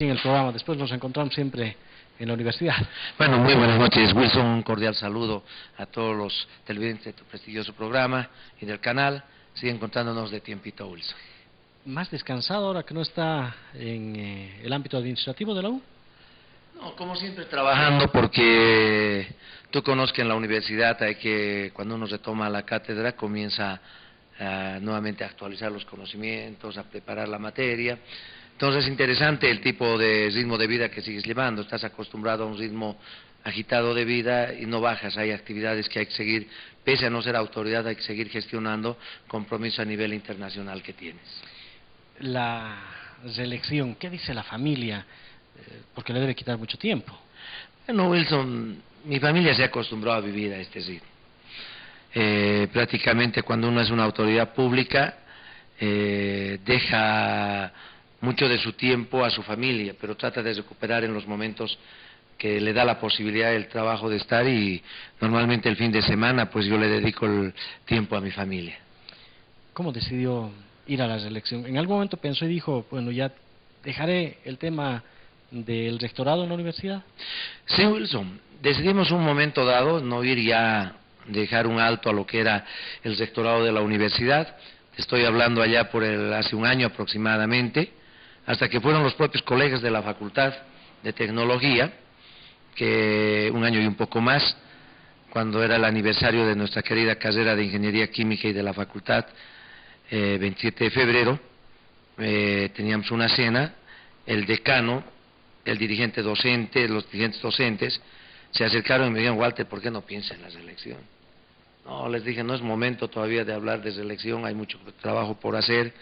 en el programa, después nos encontramos siempre en la universidad. Bueno, muy buenas noches, Wilson, un cordial saludo a todos los televidentes de tu prestigioso programa y del canal. Sigue encontrándonos de tiempito, Wilson. ¿Más descansado ahora que no está en el ámbito administrativo de la U? No, como siempre trabajando, porque tú conoces que en la universidad hay que, cuando uno retoma la cátedra, comienza nuevamente a actualizar los conocimientos, a preparar la materia. Entonces es interesante el tipo de ritmo de vida que sigues llevando. Estás acostumbrado a un ritmo agitado de vida y no bajas. Hay actividades que hay que seguir, pese a no ser autoridad, hay que seguir gestionando compromiso a nivel internacional que tienes. La reelección, ¿qué dice la familia? Porque le debe quitar mucho tiempo. Bueno, Wilson, mi familia se acostumbró a vivir a este ritmo. Prácticamente cuando uno es una autoridad pública, deja mucho de su tiempo a su familia, pero trata de recuperar en los momentos que le da la posibilidad del trabajo de estar, y normalmente el fin de semana pues yo le dedico el tiempo a mi familia. ¿Cómo decidió ir a la reelección? ¿En algún momento pensó y dijo, bueno, ya dejaré el tema del rectorado en la universidad? Sí, Wilson, decidimos un momento dado no ir ya, dejar un alto a lo que era el rectorado de la universidad. Estoy hablando allá por hace un año aproximadamente, hasta que fueron los propios colegas de la Facultad de Tecnología, que un año y un poco más, cuando era el aniversario de nuestra querida carrera de Ingeniería Química y de la Facultad, 27 de febrero, teníamos una cena, el decano, el dirigente docente, los dirigentes docentes, se acercaron y me dijeron, Walter, ¿por qué no piensas en la reelección? No, les dije, no es momento todavía de hablar de reelección, hay mucho trabajo por hacer,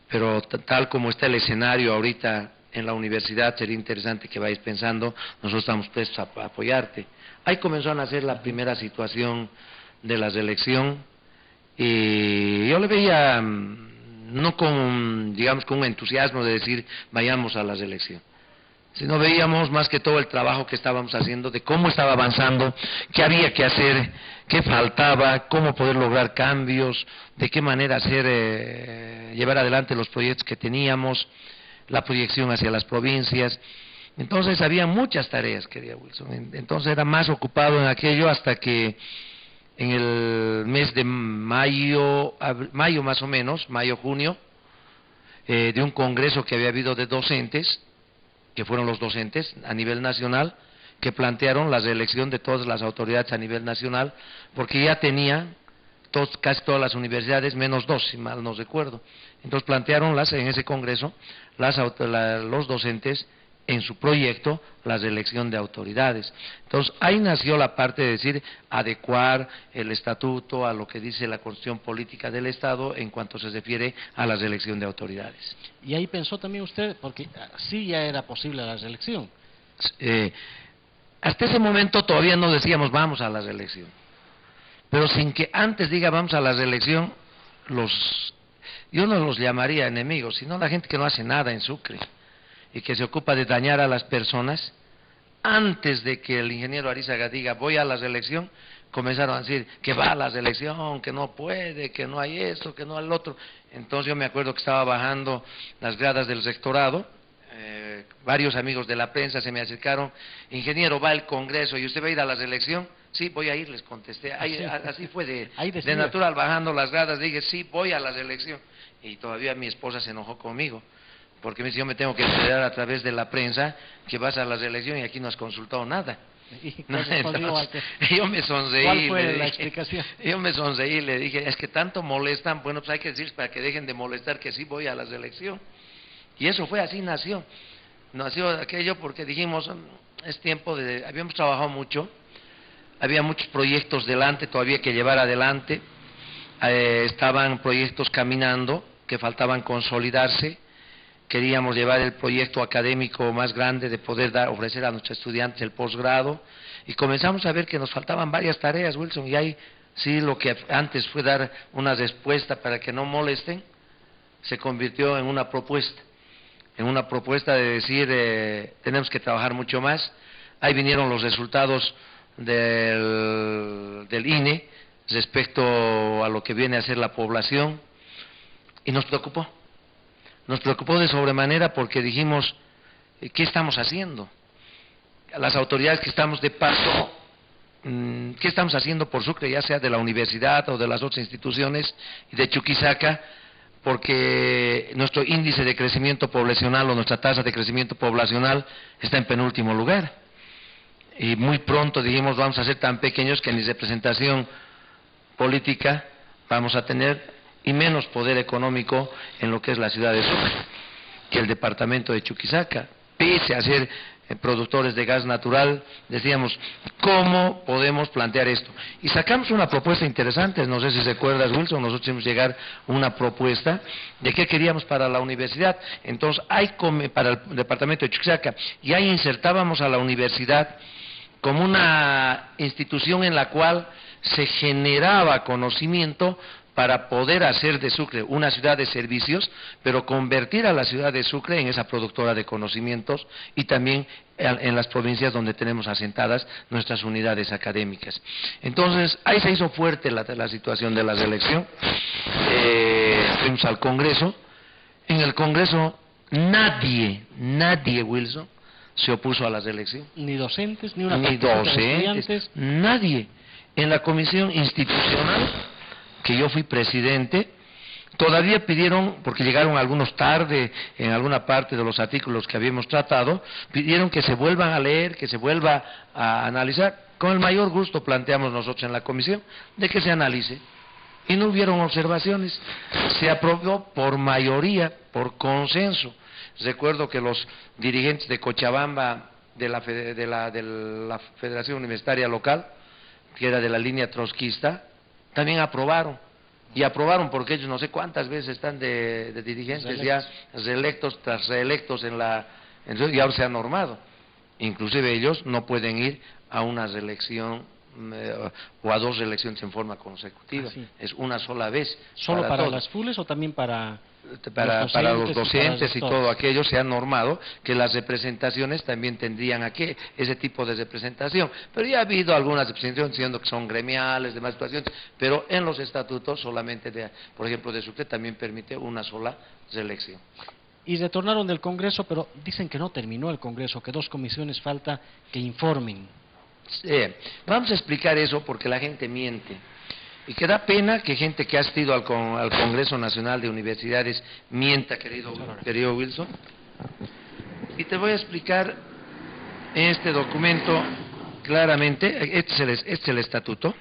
pero tal como está el escenario ahorita en la universidad, sería interesante que vayas pensando, nosotros estamos prestos a apoyarte. Ahí comenzó a nacer la primera situación de la reelección, y yo le veía, no con, digamos, con un entusiasmo de decir, vayamos a la reelección, sino veíamos más que todo el trabajo que estábamos haciendo, de cómo estaba avanzando, qué había que hacer, qué faltaba, cómo poder lograr cambios, de qué manera hacer, llevar adelante los proyectos que teníamos, la proyección hacia las provincias. Entonces había muchas tareas, querida Wilson, entonces era más ocupado en aquello hasta que en el mes de mayo más o menos, mayo-junio, de un congreso que había habido de docentes, que fueron los docentes a nivel nacional, que plantearon la reelección de todas las autoridades a nivel nacional, porque ya tenía casi todas las universidades, menos dos, si mal no recuerdo. Entonces plantearon en ese congreso, los docentes, en su proyecto, la reelección de autoridades. Entonces ahí nació la parte de decir, adecuar el estatuto a lo que dice la Constitución Política del Estado en cuanto se refiere a la reelección de autoridades. Y ahí pensó también usted, porque sí ya era posible la reelección. Hasta ese momento todavía no decíamos vamos a la reelección, pero sin que antes diga vamos a la reelección, yo no los llamaría enemigos, sino la gente que no hace nada en Sucre y que se ocupa de dañar a las personas, antes de que el ingeniero Arizaga diga voy a la reelección, comenzaron a decir que va a la reelección, que no puede, que no hay esto, que no hay lo otro. Entonces yo me acuerdo que estaba bajando las gradas del rectorado, varios amigos de la prensa se me acercaron, ingeniero, va el Congreso y usted va a ir a la reelección. Sí, voy a ir, les contesté. Así fue de natural, bajando las gradas, dije sí, voy a la reelección. Y todavía mi esposa se enojó conmigo, porque me dice, yo me tengo que enterar a través de la prensa que vas a la reelección y aquí no has consultado nada. Entonces, yo me sonreí. ¿Cuál fue la explicación? Yo me sonreí y le dije, es que tanto molestan, bueno, pues hay que decir para que dejen de molestar que sí voy a la reelección. Y eso fue, así nació. Nació aquello porque dijimos, es tiempo de, habíamos trabajado mucho, había muchos proyectos delante todavía que llevar adelante, estaban proyectos caminando que faltaban consolidarse. Queríamos llevar el proyecto académico más grande de poder ofrecer a nuestros estudiantes el posgrado, y comenzamos a ver que nos faltaban varias tareas, Wilson, y ahí sí lo que antes fue dar una respuesta para que no molesten, se convirtió en una propuesta de decir tenemos que trabajar mucho más. Ahí vinieron los resultados del INE respecto a lo que viene a ser la población, y nos preocupó de sobremanera porque dijimos, ¿qué estamos haciendo? Las autoridades que estamos de paso, ¿qué estamos haciendo por Sucre, ya sea de la universidad o de las otras instituciones y de Chuquisaca? Porque nuestro índice de crecimiento poblacional o nuestra tasa de crecimiento poblacional está en penúltimo lugar. Y muy pronto dijimos vamos a ser tan pequeños que ni representación política vamos a tener y menos poder económico en lo que es la ciudad de Sucre que el departamento de Chuquisaca. Pese a ser productores de gas natural, decíamos, ¿cómo podemos plantear esto? Y sacamos una propuesta interesante, no sé si recuerdas, Wilson, nosotros hicimos llegar una propuesta de qué queríamos para la universidad. Entonces, para el departamento de Chuquisaca, y ahí insertábamos a la universidad como una institución en la cual se generaba conocimiento para poder hacer de Sucre una ciudad de servicios, pero convertir a la ciudad de Sucre en esa productora de conocimientos y también en las provincias donde tenemos asentadas nuestras unidades académicas. Entonces, ahí se hizo fuerte la situación de la selección. Fuimos al Congreso. En el Congreso nadie, Wilson, se opuso a la selección. Ni docentes, ni una ni docentes, nadie. En la comisión institucional, que yo fui presidente, todavía pidieron, porque llegaron algunos tarde en alguna parte de los artículos que habíamos tratado, pidieron que se vuelvan a leer, que se vuelva a analizar. Con el mayor gusto planteamos nosotros en la comisión de que se analice. Y no hubieron observaciones. Se aprobó por mayoría, por consenso. Recuerdo que los dirigentes de Cochabamba, de la Federación Universitaria Local, que era de la línea trotskista, también aprobaron, y aprobaron porque ellos no sé cuántas veces están de dirigentes ya reelectos tras reelectos y ahora se han normado. Inclusive ellos no pueden ir a una reelección o a dos reelecciones en forma consecutiva, es una sola vez. ¿Solo para las FULES o también para los docentes y todo aquello? Se ha normado que las representaciones también tendrían ese tipo de representación, pero ya ha habido algunas representaciones diciendo que son gremiales, demás situaciones, pero en los estatutos solamente, por ejemplo, de Sucre también permite una sola reelección. Y retornaron del Congreso, pero dicen que no terminó el Congreso, que 2 comisiones falta que informen. Vamos a explicar eso porque la gente miente. Y que da pena que gente que ha asistido al Congreso Nacional de Universidades mienta, querido Wilson. Y te voy a explicar en este documento claramente. Este es el estatuto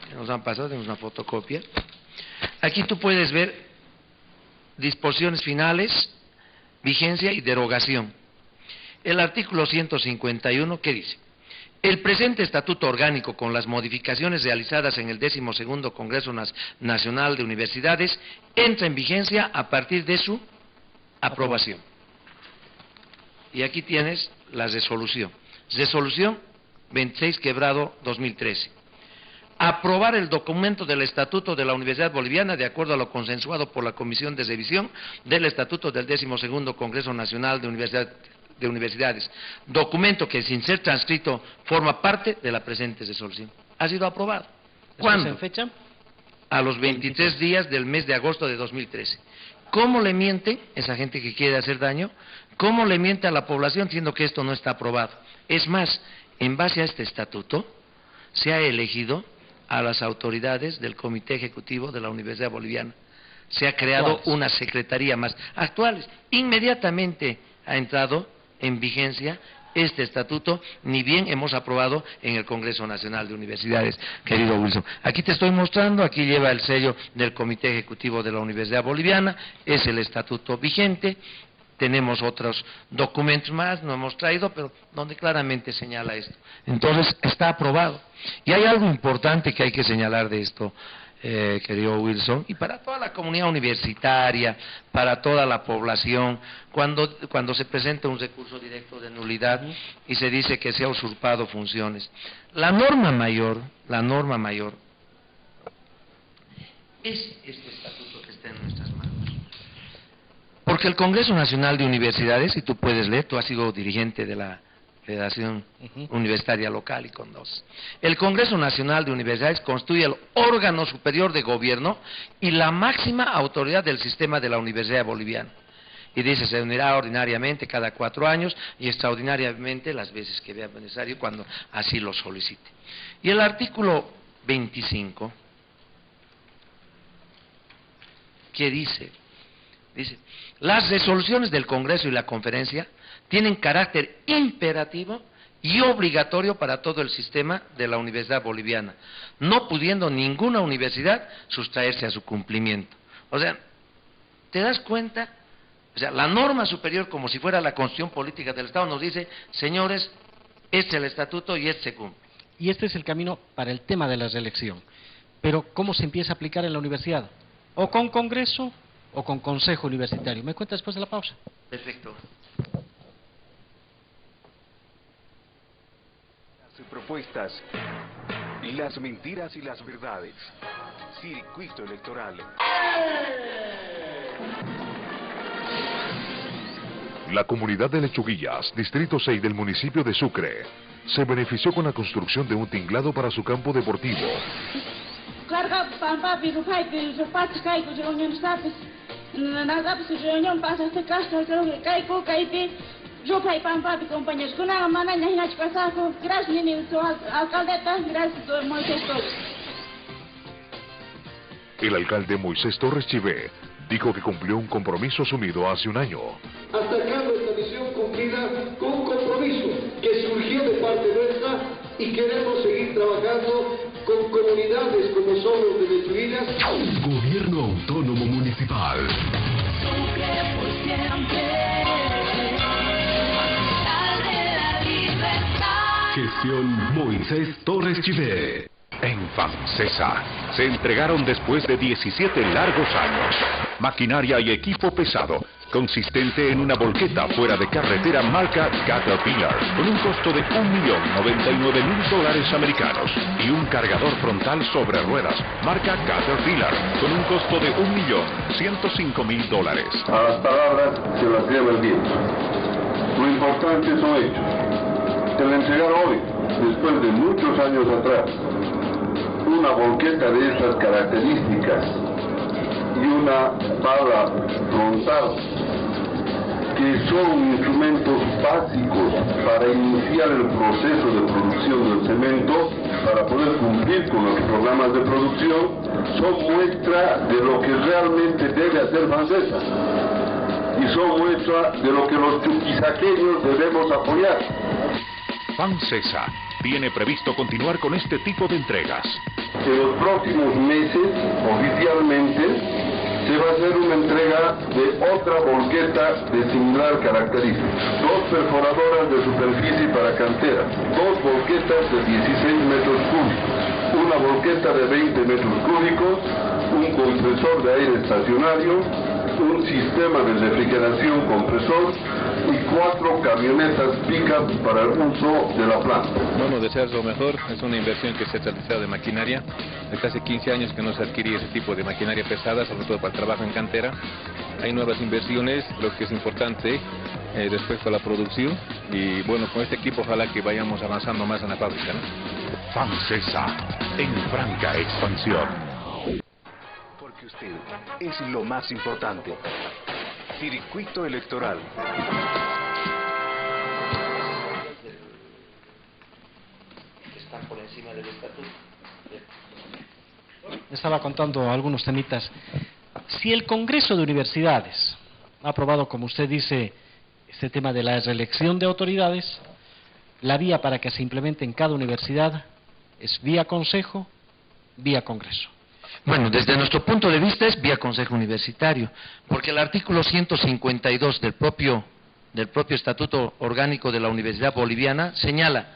que nos han pasado, tenemos una fotocopia. Aquí tú puedes ver disposiciones finales, vigencia y derogación. El artículo 151, ¿qué dice? El presente Estatuto Orgánico, con las modificaciones realizadas en el 12º Congreso Nacional de Universidades, entra en vigencia a partir de su aprobación. Y aquí tienes la resolución. Resolución 26/2013. Aprobar el documento del Estatuto de la Universidad Boliviana de acuerdo a lo consensuado por la Comisión de Revisión del Estatuto del 12º Congreso Nacional de Universidades, documento que sin ser transcrito forma parte de la presente resolución. Ha sido aprobado. ¿Cuándo? ¿En fecha? A los 23 días del mes de agosto de 2013. ¿Cómo le mienten esa gente que quiere hacer daño? ¿Cómo le miente a la población siendo que esto no está aprobado? Es más, en base a este estatuto se ha elegido a las autoridades del Comité Ejecutivo de la Universidad Boliviana. Se ha creado una secretaría más. Actuales. Inmediatamente ha entrado en vigencia este estatuto, ni bien hemos aprobado en el Congreso Nacional de Universidades, querido Wilson. Aquí te estoy mostrando, aquí lleva el sello del Comité Ejecutivo de la Universidad Boliviana, es el estatuto vigente. Tenemos otros documentos más, no hemos traído, pero donde claramente señala esto. Entonces, está aprobado. Y hay algo importante que hay que señalar de esto, querido Wilson, y para toda la comunidad universitaria, para toda la población, cuando se presenta un recurso directo de nulidad y se dice que se ha usurpado funciones. La norma mayor es este estatuto que está en nuestras manos. Porque el Congreso Nacional de Universidades, y tú puedes leer, tú has sido dirigente de la Federación Universitaria Local y CONDOS. El Congreso Nacional de Universidades constituye el órgano superior de gobierno y la máxima autoridad del sistema de la Universidad Boliviana. y dice se reunirá ordinariamente cada 4 años y extraordinariamente las veces que vea necesario cuando así lo solicite. Y el artículo 25, ¿qué dice? Dice, las resoluciones del Congreso y la Conferencia tienen carácter imperativo y obligatorio para todo el sistema de la Universidad Boliviana, no pudiendo ninguna universidad sustraerse a su cumplimiento. O sea, ¿te das cuenta? O sea, la norma superior, como si fuera la Constitución Política del Estado, nos dice, señores, este es el estatuto y este se cumple. Y este es el camino para el tema de la reelección. Pero, ¿cómo se empieza a aplicar en la universidad? O con Congreso o con Consejo Universitario. ¿Me cuenta después de la pausa? Perfecto. Las propuestas, las mentiras y las verdades. Circuito electoral. La comunidad de Lechuguillas, distrito 6 del municipio de Sucre, se benefició con la construcción de un tinglado para su campo deportivo. El alcalde Moisés Torres Chivé dijo que cumplió un compromiso asumido hace un año. Hasta acá nuestra misión cumplida con un compromiso que surgió de parte nuestra y queremos seguir trabajando con comunidades como son los de Lechuguillas. Gobierno Autónomo Municipal. Sucre por siempre. Dale la libertad. Gestión Moisés Torres Chivé. En FAMSESA se entregaron después de 17 largos años maquinaria y equipo pesado consistente en una volqueta fuera de carretera marca Caterpillar con un costo de $1.099.000 americanos y un cargador frontal sobre ruedas marca Caterpillar con un costo de $1.105.000. A las palabras se las lleva el viento. Lo importante son hechos. Se le entregaron hoy, después de muchos años atrás, una volqueta de estas características y una pala frontal, que son instrumentos básicos para iniciar el proceso de producción del cemento, para poder cumplir con los programas de producción, son muestra de lo que realmente debe hacer FAMSESA y son muestra de lo que los chuquisaqueños debemos apoyar. FAMSESA tiene previsto continuar con este tipo de entregas. En los próximos meses, oficialmente, se va a hacer una entrega de otra volqueta de similar característica. 2 perforadoras de superficie para cantera, 2 volquetas de 16 metros cúbicos, una volqueta de 20 metros cúbicos, un compresor de aire estacionario, un sistema de refrigeración compresor y 4 camionetas pick-up para el uso de la planta. Bueno, desear lo mejor, es una inversión que se ha realizado de maquinaria. Desde hace 15 años que no se adquiría ese tipo de maquinaria pesada, sobre todo para el trabajo en cantera. Hay nuevas inversiones, lo que es importante respecto a la producción. Y bueno, con este equipo ojalá que vayamos avanzando más en la fábrica, ¿no? FAMSESA, en franca expansión. Porque usted es lo más importante. Circuito electoral. Están por encima del estatuto. Estaba contando algunos temitas. Si el Congreso de Universidades ha aprobado, como usted dice, este tema de la reelección de autoridades, la vía para que se implemente en cada universidad es vía Consejo, vía Congreso. Bueno, desde nuestro punto de vista es vía Consejo Universitario, porque el artículo 152 del propio Estatuto Orgánico de la Universidad Boliviana señala: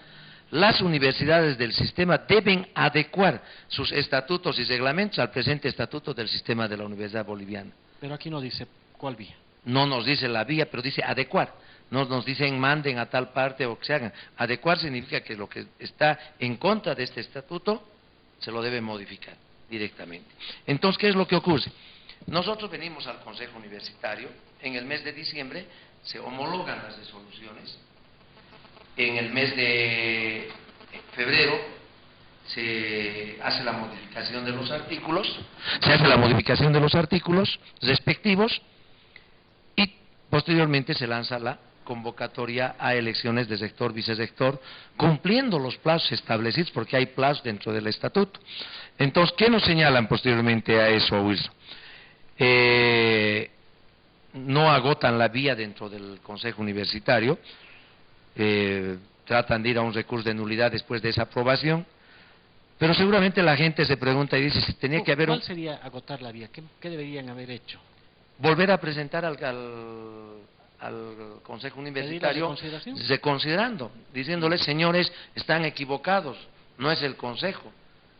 las universidades del sistema deben adecuar sus estatutos y reglamentos al presente estatuto del sistema de la Universidad Boliviana. Pero aquí no dice cuál vía. No nos dice la vía, pero dice adecuar. No nos dicen manden a tal parte o que se hagan. Adecuar significa que lo que está en contra de este estatuto se lo debe modificar directamente. Entonces, ¿qué es lo que ocurre? Nosotros venimos al Consejo Universitario, en el mes de diciembre se homologan las resoluciones, en el mes de febrero se hace la modificación de los artículos respectivos y Posteriormente se lanza la convocatoria a elecciones de sector, vicesector, cumpliendo los plazos establecidos, porque hay plazos dentro del estatuto. Entonces, ¿qué nos señalan posteriormente a eso, Wilson? No agotan la vía dentro del Consejo Universitario, tratan de ir a un recurso de nulidad después de esa aprobación, pero seguramente la gente se pregunta y dice si tenía que haber ¿Cuál sería agotar la vía? ¿Qué deberían haber hecho? volver a presentar al Consejo Universitario reconsiderando, diciéndoles, señores, están equivocados, no es el Consejo,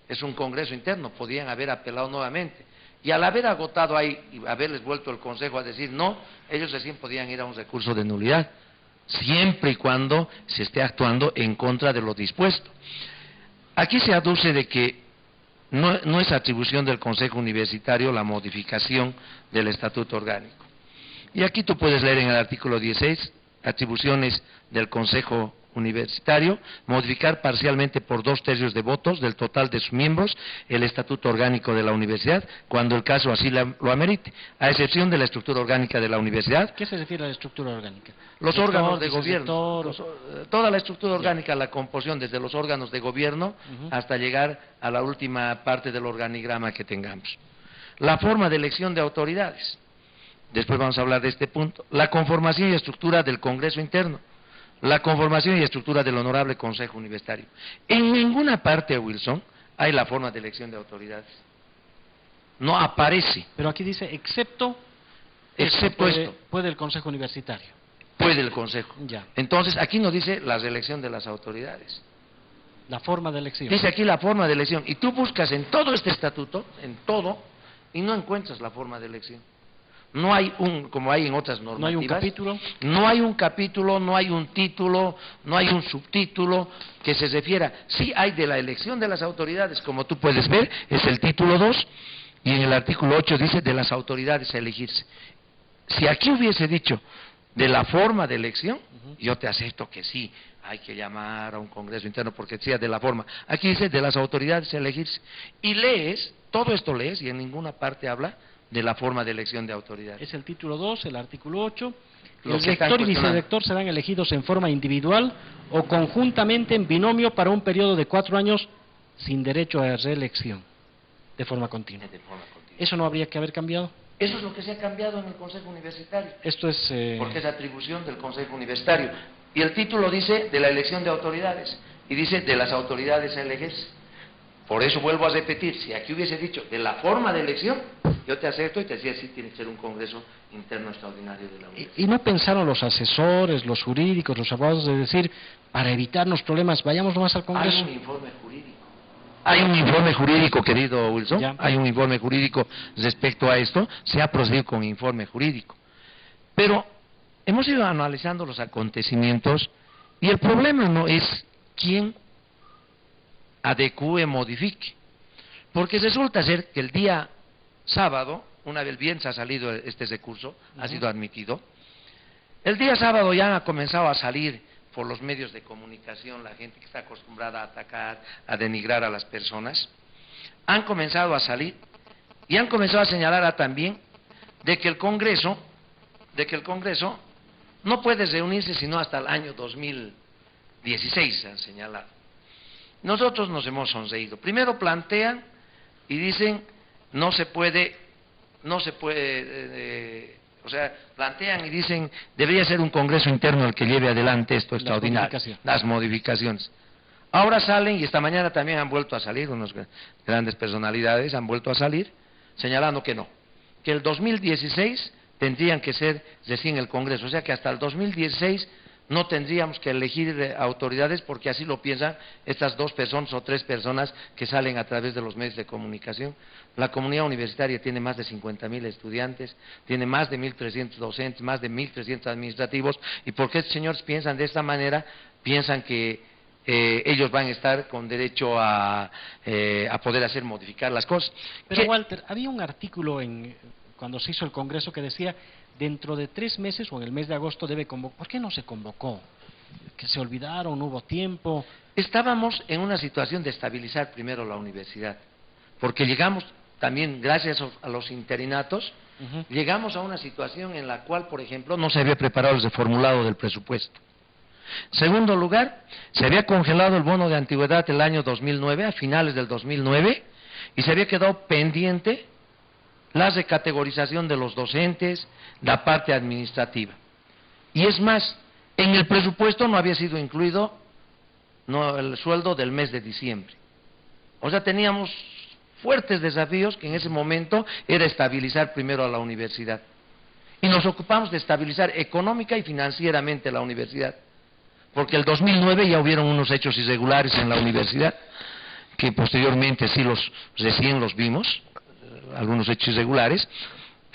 es un Congreso interno, podían haber apelado nuevamente. Y al haber agotado ahí y haberles vuelto el Consejo a decir no, ellos recién podían ir a un recurso de nulidad, siempre y cuando se esté actuando en contra de lo dispuesto. Aquí se aduce de que no es atribución del Consejo Universitario la modificación del Estatuto Orgánico. Y aquí tú puedes leer en el artículo 16, atribuciones del Consejo Universitario, modificar parcialmente por 2/3 de votos del total de sus miembros el Estatuto Orgánico de la Universidad, cuando el caso así lo amerite, a excepción de la estructura orgánica de la Universidad. ¿Qué se refiere a la estructura orgánica? Los órganos de gobierno, toda la estructura orgánica, la composición desde los órganos de gobierno hasta llegar a la última parte del organigrama que tengamos. La forma de elección de autoridades, después vamos a hablar de este punto. La conformación y estructura del Congreso Interno, la conformación y estructura del Honorable Consejo Universitario. En ninguna parte, Wilson, hay la forma de elección de autoridades. No aparece. Pero aquí dice, excepto esto. Puede el Consejo Universitario. Puede el Consejo. Ya. Entonces, aquí no dice la reelección de las autoridades. La forma de elección. Dice aquí la forma de elección. Y tú buscas en todo este estatuto, en todo, y no encuentras la forma de elección. No hay como hay en otras normativas. ¿No hay un capítulo? No hay un capítulo, no hay un título, no hay un subtítulo que se refiera. Sí hay de la elección de las autoridades, como tú puedes ver, es el título 2, y en el artículo 8 dice de las autoridades a elegirse. Si aquí hubiese dicho de la forma de elección, yo te acepto que sí, hay que llamar a un Congreso Interno porque sea de la forma. Aquí dice de las autoridades a elegirse. Y lees, todo esto lees, y en ninguna parte habla de la forma de elección de autoridades. Es el título 2, el artículo 8. Los El rector y vicedirector serán elegidos en forma individual o conjuntamente en binomio para un periodo de 4 años sin derecho a reelección, de forma continua. ¿Eso no habría que haber cambiado? Eso es lo que se ha cambiado en el Consejo Universitario. Esto es... Porque es atribución del Consejo Universitario. Y el título dice de la elección de autoridades, y dice de las autoridades a elegirse. Por eso vuelvo a repetir, si aquí hubiese dicho de la forma de elección, yo te acepto y te decía, sí, tiene que ser un Congreso Interno Extraordinario de la Universidad. ¿Y no pensaron los asesores, los jurídicos, los abogados de decir, para evitarnos problemas, vayamos nomás al Congreso? Hay un informe jurídico. Hay un informe jurídico, querido Wilson, ya. Hay un informe jurídico respecto a esto, se ha procedido con informe jurídico. Pero hemos ido analizando los acontecimientos y el problema no es quién adecúe, modifique. Porque resulta ser que el día sábado, una vez bien se ha salido este recurso, ha sido admitido, el día sábado ya ha comenzado a salir por los medios de comunicación, la gente que está acostumbrada a atacar, a denigrar a las personas, han comenzado a salir y han comenzado a señalar también de que el Congreso no puede reunirse sino hasta el año 2016, han señalado. Nosotros nos hemos sonreído. Primero plantean y dicen no se puede, o sea, plantean y dicen debería ser un Congreso Interno el que lleve adelante esto extraordinario, las modificaciones. Ahora salen, y esta mañana también han vuelto a salir, unas grandes personalidades han vuelto a salir, señalando que no, que el 2016 tendrían que ser recién el Congreso, o sea que hasta el 2016 no tendríamos que elegir autoridades porque así lo piensan estas 2 personas o 3 personas que salen a través de los medios de comunicación. La comunidad universitaria tiene más de 50.000 estudiantes, tiene más de 1.300 docentes, más de 1.300 administrativos, y porque estos señores piensan de esta manera, piensan que ellos van a estar con derecho a poder hacer modificar las cosas. Pero Walter, había un artículo cuando se hizo el Congreso que decía dentro de 3 meses o en el mes de agosto debe convocar. ¿Por qué no se convocó? ¿Que se olvidaron? ¿No hubo tiempo? Estábamos en una situación de estabilizar primero la universidad, porque llegamos también, gracias a los interinatos, llegamos a una situación en la cual, por ejemplo, no se había preparado el reformulado del presupuesto. Segundo lugar, se había congelado el bono de antigüedad el año 2009, a finales del 2009, y se había quedado pendiente la recategorización de los docentes, la parte administrativa. Y es más, en el presupuesto no había sido incluido el sueldo del mes de diciembre. O sea, teníamos fuertes desafíos que en ese momento era estabilizar primero a la universidad. Y nos ocupamos de estabilizar económica y financieramente la universidad. Porque el 2009 ya hubieron unos hechos irregulares en la universidad, que posteriormente sí recién los vimos, algunos hechos irregulares,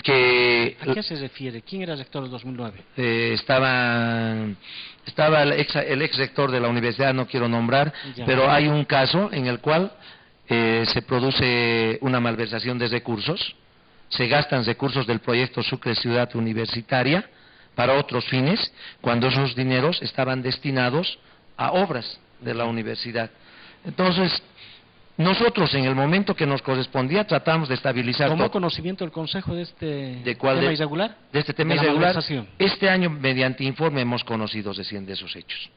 que... ¿A qué se refiere? ¿Quién era rector del 2009? Estaba el ex rector de la universidad, no quiero nombrar, pero hay un caso en el cual se produce una malversación de recursos, se gastan recursos del proyecto Sucre Ciudad Universitaria para otros fines, cuando esos dineros estaban destinados a obras de la universidad. Entonces, nosotros en el momento que nos correspondía tratamos de estabilizar ¿Tomó todo. ¿Conocimiento el Consejo de este tema irregular? De este tema ¿De la irregular. malversación? Este año, mediante informe, hemos conocido recién de esos hechos.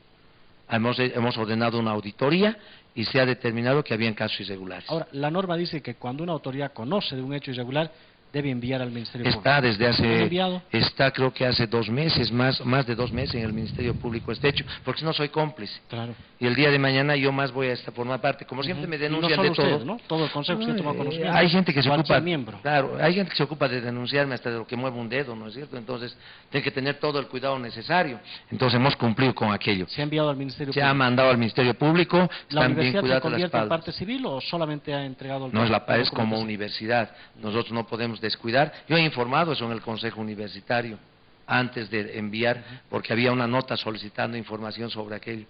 Hemos ordenado una auditoría y se ha determinado que habían casos irregulares. Ahora, la norma dice que cuando una autoridad conoce de un hecho irregular, debe enviar al Ministerio Público. Está desde hace, enviado? está creo que hace 2 meses, más de 2 meses en el Ministerio Público este hecho, porque si no soy cómplice. Claro. Y el día de mañana yo más voy a formar parte. Como siempre me denuncian y no de solo todo. usted, ¿no? Todo el Consejo usted toma conocimiento. Hay gente que se ocupa, miembro. claro, hay gente que se ocupa de denunciarme hasta de lo que mueve un dedo, ¿no es cierto? Entonces, tiene que tener todo el cuidado necesario. Entonces, hemos cumplido con aquello. ¿Se ha enviado al Ministerio Se Público? ha mandado al Ministerio Público, ¿La están bien universidad se cuidadas las convierte en espaldas. parte civil o solamente ha entregado el No, es como documento? universidad. Nosotros no podemos descuidar. Yo he informado eso en el Consejo Universitario antes de enviar, porque había una nota solicitando información sobre aquello.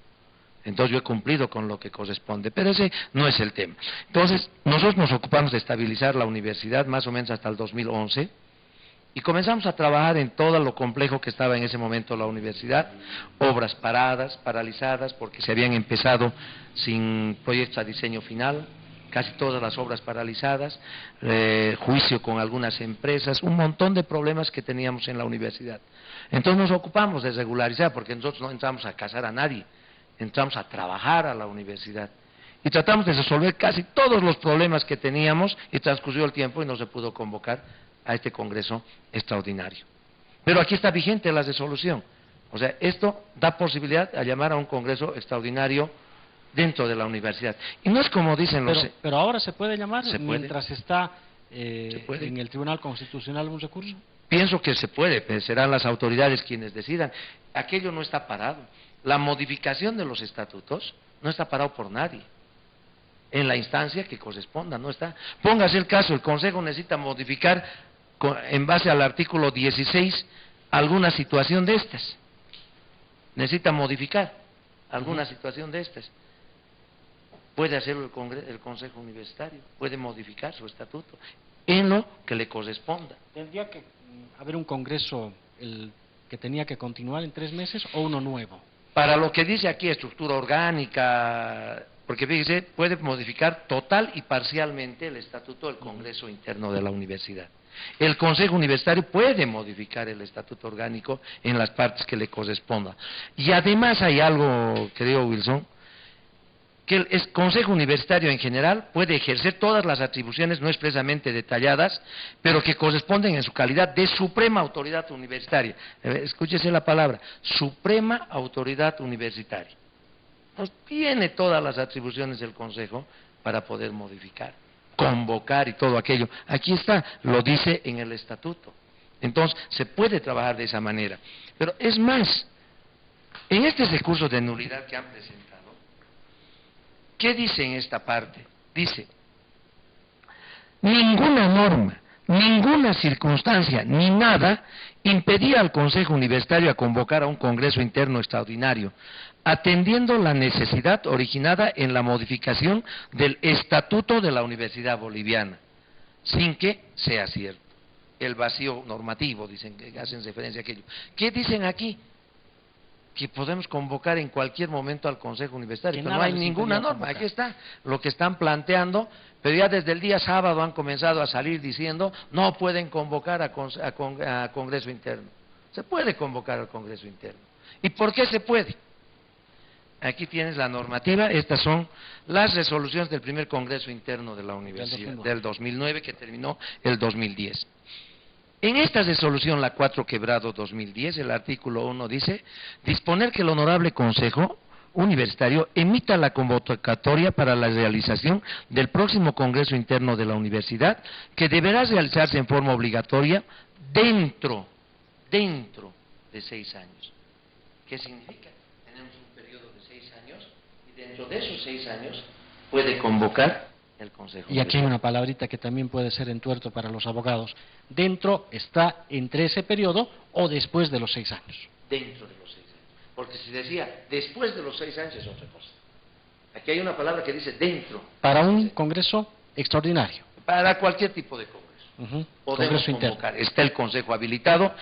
Entonces yo he cumplido con lo que corresponde, pero ese no es el tema. Entonces, nosotros nos ocupamos de estabilizar la universidad más o menos hasta el 2011 y comenzamos a trabajar en todo lo complejo que estaba en ese momento la universidad, obras paradas, paralizadas, porque se habían empezado sin proyectos a diseño final, casi todas las obras paralizadas, juicio con algunas empresas, un montón de problemas que teníamos en la universidad. Entonces nos ocupamos de regularizar, porque nosotros no entramos a casar a nadie, entramos a trabajar a la universidad. Y tratamos de resolver casi todos los problemas que teníamos y transcurrió el tiempo y no se pudo convocar a este Congreso extraordinario. Pero aquí está vigente la resolución. O sea, esto da posibilidad a llamar a un Congreso extraordinario dentro de la universidad. Y no es como dicen los... Pero ahora se puede llamar ¿Se puede? mientras está puede. en el Tribunal Constitucional un recurso. Pienso que se puede, pero serán las autoridades quienes decidan. Aquello no está parado. La modificación de los estatutos no está parado por nadie. En la instancia que corresponda, no está. Póngase el caso, el Consejo necesita modificar en base al artículo 16 alguna situación de estas. Necesita modificar alguna situación de estas. Puede hacerlo el Consejo Universitario, puede modificar su estatuto en lo que le corresponda. ¿Tendría que haber un Congreso que tenía que continuar en 3 meses o uno nuevo? Para lo que dice aquí, estructura orgánica, porque fíjese, puede modificar total y parcialmente el estatuto del Congreso Interno de la Universidad. El Consejo Universitario puede modificar el estatuto orgánico en las partes que le corresponda. Y además hay algo, querido Wilson, que el Consejo Universitario en general puede ejercer todas las atribuciones no expresamente detalladas, pero que corresponden en su calidad de suprema autoridad universitaria. Escúchese la palabra, suprema autoridad universitaria. Pues tiene todas las atribuciones del Consejo para poder modificar, convocar y todo aquello. Aquí está, lo dice en el estatuto. Entonces, se puede trabajar de esa manera. Pero es más, en este recurso de nulidad que han presentado, ¿qué dice en esta parte? Dice, ninguna norma, ninguna circunstancia, ni nada impedía al Consejo Universitario a convocar a un Congreso Interno extraordinario, atendiendo la necesidad originada en la modificación del Estatuto de la Universidad Boliviana, sin que sea cierto. El vacío normativo, dicen, que hacen referencia a aquello. ¿Qué dicen aquí? que podemos convocar en cualquier momento al Consejo Universitario, Que pero no nada hay les ninguna impedía norma, convocar. aquí está lo que están planteando, pero ya desde el día sábado han comenzado a salir diciendo no pueden convocar a Congreso Interno. Se puede convocar al Congreso Interno. ¿Y por qué se puede? Aquí tienes la normativa, estas son las resoluciones del primer Congreso Interno de la Universidad, del 2009 que terminó el 2010. En esta resolución, la 4/2010, el artículo 1 dice, disponer que el Honorable Consejo Universitario emita la convocatoria para la realización del próximo Congreso Interno de la Universidad, que deberá realizarse en forma obligatoria dentro de 6 años. ¿Qué significa? Tenemos un periodo de 6 años y dentro de esos 6 años puede convocar el Consejo. Y aquí hay una palabrita que también puede ser entuerto para los abogados. Dentro está entre ese periodo o después de los 6 años. Dentro de los 6 años. Porque si decía después de los 6 años es otra cosa. Aquí hay una palabra que dice dentro. Para un congreso extraordinario. Para cualquier tipo de congreso. Ujú. Podemos Congreso interno. convocar. Está el Consejo habilitado.